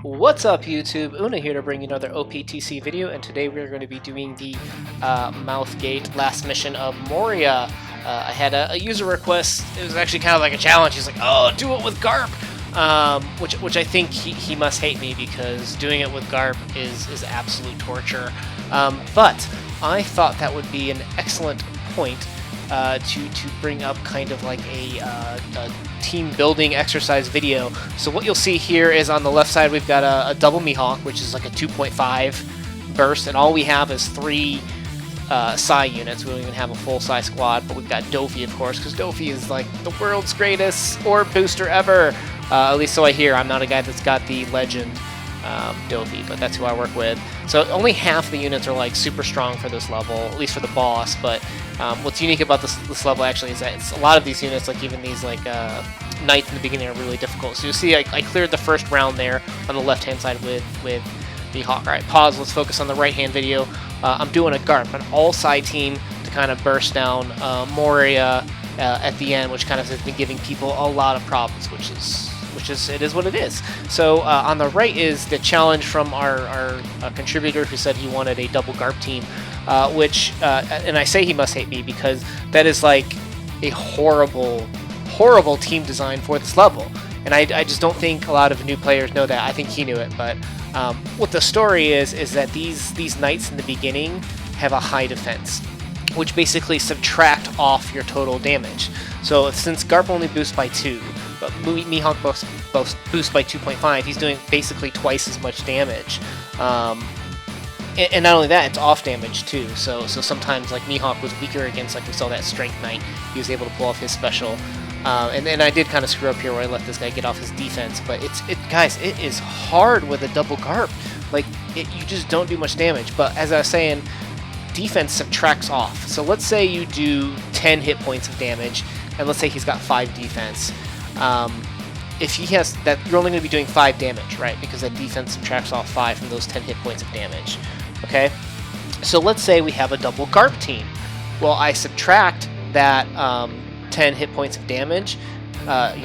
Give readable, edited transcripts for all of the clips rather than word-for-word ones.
What's up YouTube? Una here to bring you another OPTC video, and today we're going to be doing the Mouthgate last mission of Moria. I had a user request. It was actually kind of like a challenge. He's like, oh, do it with Garp! Which I think he must hate me because doing it with Garp is absolute torture. But I thought that would be an excellent point to bring up kind of like a team building exercise video. So what you'll see here is on the left side we've got a double Mihawk, which is like a 2.5 burst, and all we have is 3 Psy units. We don't even have a full Psy squad, but we've got Dofi, of course, because Dofi is like the world's greatest orb booster ever. At least so I hear. I'm not a guy that's got the legend Dofi, but that's who I work with. So only half the units are like super strong for this level, at least for the boss. But what's unique about this level actually is that it's a lot of these units, like even these like knights in the beginning, are really difficult. So you'll see I cleared the first round there on the left hand side with the Hawk. Alright, pause, let's focus on the right hand video. I'm doing a Garp, an all-side team to kind of burst down Moria at the end, which kind of has been giving people a lot of problems, which is it is what it is. So on the right is the challenge from our contributor who said he wanted a double Garp team, which and I say he must hate me because that is like a horrible team design for this level, and I just don't think a lot of new players know that. I think he knew it, but what the story is that these knights in the beginning have a high defense, which basically subtract off your total damage. So since Garp only boosts by 2, but Mihawk boosts by 2.5, he's doing basically twice as much damage. And not only that, it's off damage too. So sometimes like Mihawk was weaker against, like we saw that Strength Knight, he was able to pull off his special. And then I did kind of screw up here where I let this guy get off his defense, but guys, it is hard with a double Garp. Like you just don't do much damage. But as I was saying, defense subtracts off. So let's say you do 10 hit points of damage, and let's say he's got 5 defense. If he has that, you're only going to be doing 5 damage, right? Because that defense subtracts off 5 from those 10 hit points of damage. Okay, so let's say we have a double Garp team. Well, I subtract that 10 hit points of damage. I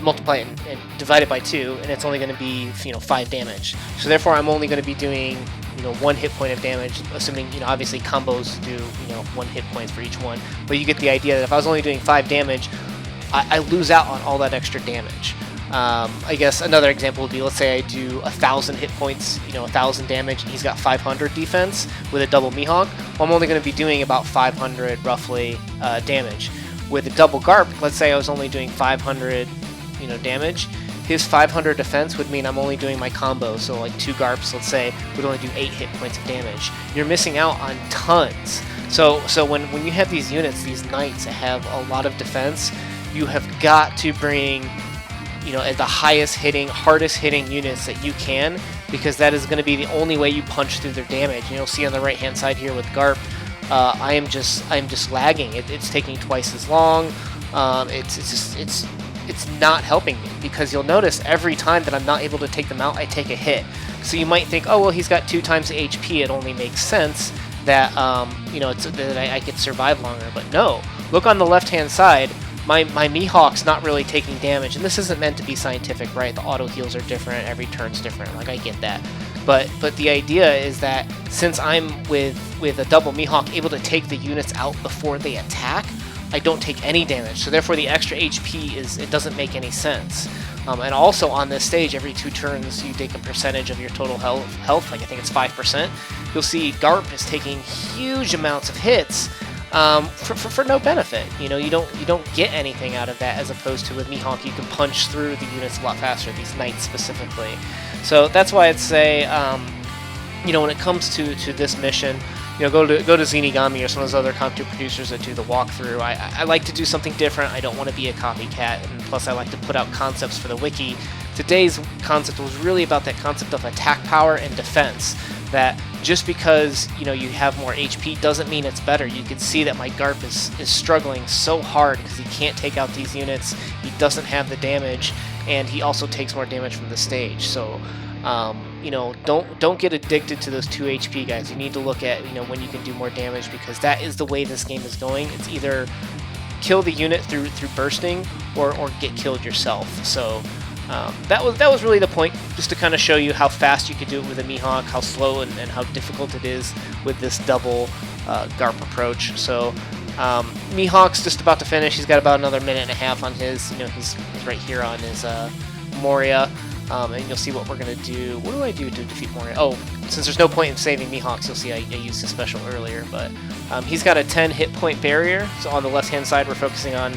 multiply it and divide it by 2, and it's only going to be 5 damage. So therefore, I'm only going to be doing 1 hit point of damage, assuming obviously combos do 1 hit points for each one. But you get the idea that if I was only doing 5 damage, I lose out on all that extra damage. I guess another example would be, let's say I do 1,000 hit points, 1,000 damage, and he's got 500 defense with a double Mihawk. Well, I'm only going to be doing about 500 roughly damage. With a double Garp, let's say I was only doing 500, damage. His 500 defense would mean I'm only doing my combo. So like 2 Garps, let's say, would only do 8 hit points of damage. You're missing out on tons. So when you have these units, these knights that have a lot of defense, you have got to bring at the highest hitting, hardest hitting units that you can, because that is going to be the only way you punch through their damage. And you'll see on the right hand side here with Garp, I am just lagging. It's taking twice as long. It's not helping me, because you'll notice every time that I'm not able to take them out, I take a hit. So you might think, oh well, he's got 2 times the HP. It only makes sense that that I could survive longer. But no, look on the left hand side. My Mihawk's not really taking damage, and this isn't meant to be scientific, right? The auto heals are different, every turn's different, like I get that. But the idea is that since I'm with a double Mihawk able to take the units out before they attack, I don't take any damage. So therefore the extra HP it doesn't make any sense. And also on this stage, every 2 turns you take a percentage of your total health, like I think it's 5%. You'll see Garp is taking huge amounts of hits. For no benefit. You don't get anything out of that, as opposed to with Mihawk you can punch through the units a lot faster, these knights specifically. So that's why I'd say when it comes to this mission, go to Zenigami or some of those other content producers that do the walkthrough. I like to do something different. I don't want to be a copycat, and plus I like to put out concepts for the wiki. Today's concept was really about that concept of attack power and defense, that just because you have more HP doesn't mean it's better. You can see that my Garp is struggling so hard because he can't take out these units, he doesn't have the damage, and he also takes more damage from the stage. So don't get addicted to those 2 HP guys. You need to look at when you can do more damage, because that is the way this game is going. It's either kill the unit through bursting or get killed yourself. So that was really the point, just to kind of show you how fast you could do it with a Mihawk, how slow and how difficult it is with this double Garp approach. So Mihawk's just about to finish. He's got about another minute and a half on his, he's right here on his Moria. And you'll see what we're going to do. What do I do to defeat Moria? Oh, since there's no point in saving Mihawks, you'll see I used his special earlier. But he's got a 10 hit point barrier. So on the left-hand side, we're focusing on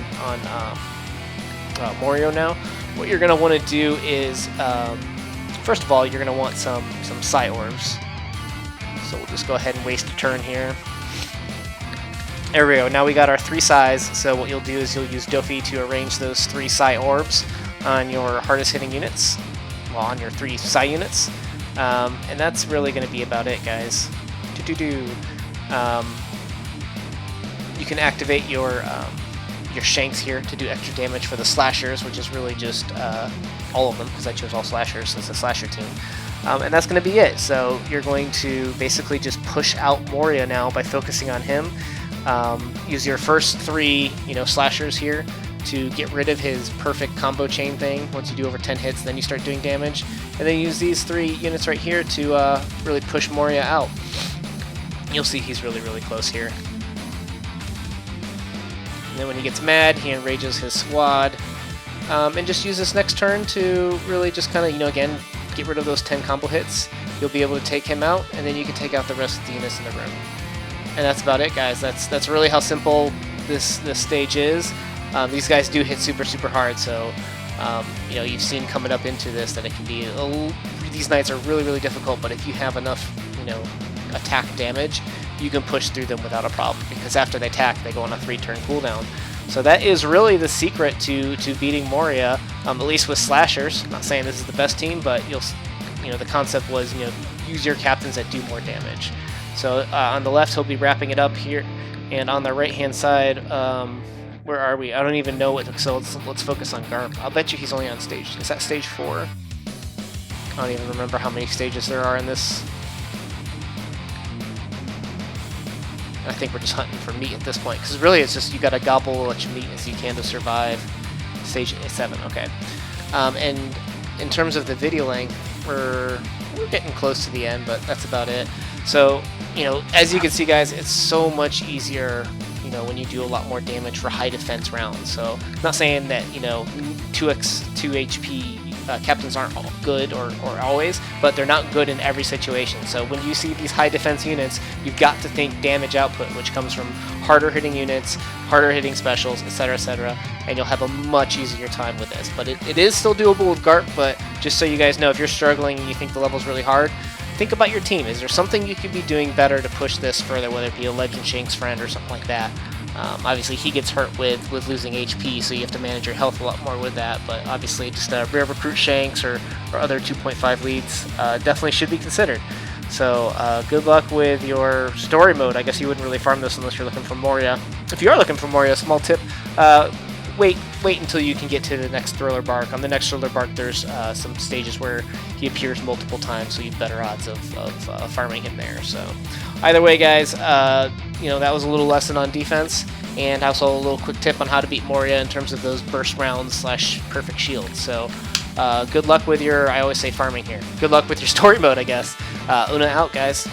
Moria now. What you're going to want to do is, first of all, you're going to want some Psi Orbs. So we'll just go ahead and waste a turn here. There we go. Now we got our 3 Psis. So what you'll do is you'll use Dofi to arrange those 3 Psi Orbs on your hardest hitting units. Well, on your 3 Psi units. And that's really going to be about it, guys. You can activate your Shanks here to do extra damage for the slashers, which is really just all of them, because I chose all slashers as a slasher team. And that's going to be it. So you're going to basically just push out Moria now by focusing on him. Use your first 3, slashers here to get rid of his perfect combo chain thing. Once you do over 10 hits, then you start doing damage. And then use these 3 units right here to really push Moria out. You'll see he's really, really close here. And then when he gets mad, he enrages his squad. And just use this next turn to really just kind of, again, get rid of those 10 combo hits. You'll be able to take him out, and then you can take out the rest of the units in the room. And that's about it, guys. That's really how simple this stage is. These guys do hit super, super hard, so you've seen coming up into this that it can be these knights are really, really difficult. But if you have enough, attack damage, you can push through them without a problem, because after they attack, they go on a 3-turn cooldown. So that is really the secret to beating Moria, at least with slashers. I'm not saying this is the best team, but the concept was use your captains that do more damage. So on the left, he'll be wrapping it up here, and on the right-hand side, where are we? I don't even know what. So let's focus on Garp. I'll bet you he's only on stage. Is that stage 4? I don't even remember how many stages there are in this. I think we're just hunting for meat at this point, because really it's just you got to gobble as much meat as you can to survive. Stage 7, okay. And in terms of the video length, we're getting close to the end, but that's about it. So as you can see, guys, it's so much easier when you do a lot more damage for high defense rounds. So I'm not saying that 2x 2 HP captains aren't all good or always, but they're not good in every situation. So when you see these high defense units, you've got to think damage output, which comes from harder hitting units, harder hitting specials, etc., and you'll have a much easier time with this. But it is still doable with Garp, but just so you guys know, if you're struggling and you think the level's really hard, think about your team. Is there something you could be doing better to push this further, whether it be a Legend Shanks friend or something like that? Obviously, he gets hurt with losing HP, so you have to manage your health a lot more with that. But obviously, just rare recruit Shanks or other 2.5 leads definitely should be considered. So good luck with your story mode. I guess you wouldn't really farm this unless you're looking for Moria. If you are looking for Moria, small tip, wait until you can get to the next Thriller Bark. On the next Thriller Bark, there's some stages where he appears multiple times, so you have better odds of farming him there. So either way, guys, that was a little lesson on defense, and also a little quick tip on how to beat Moria in terms of those burst rounds / perfect shields. So good luck with your, I always say farming here, good luck with your story mode, I guess. Una out, guys.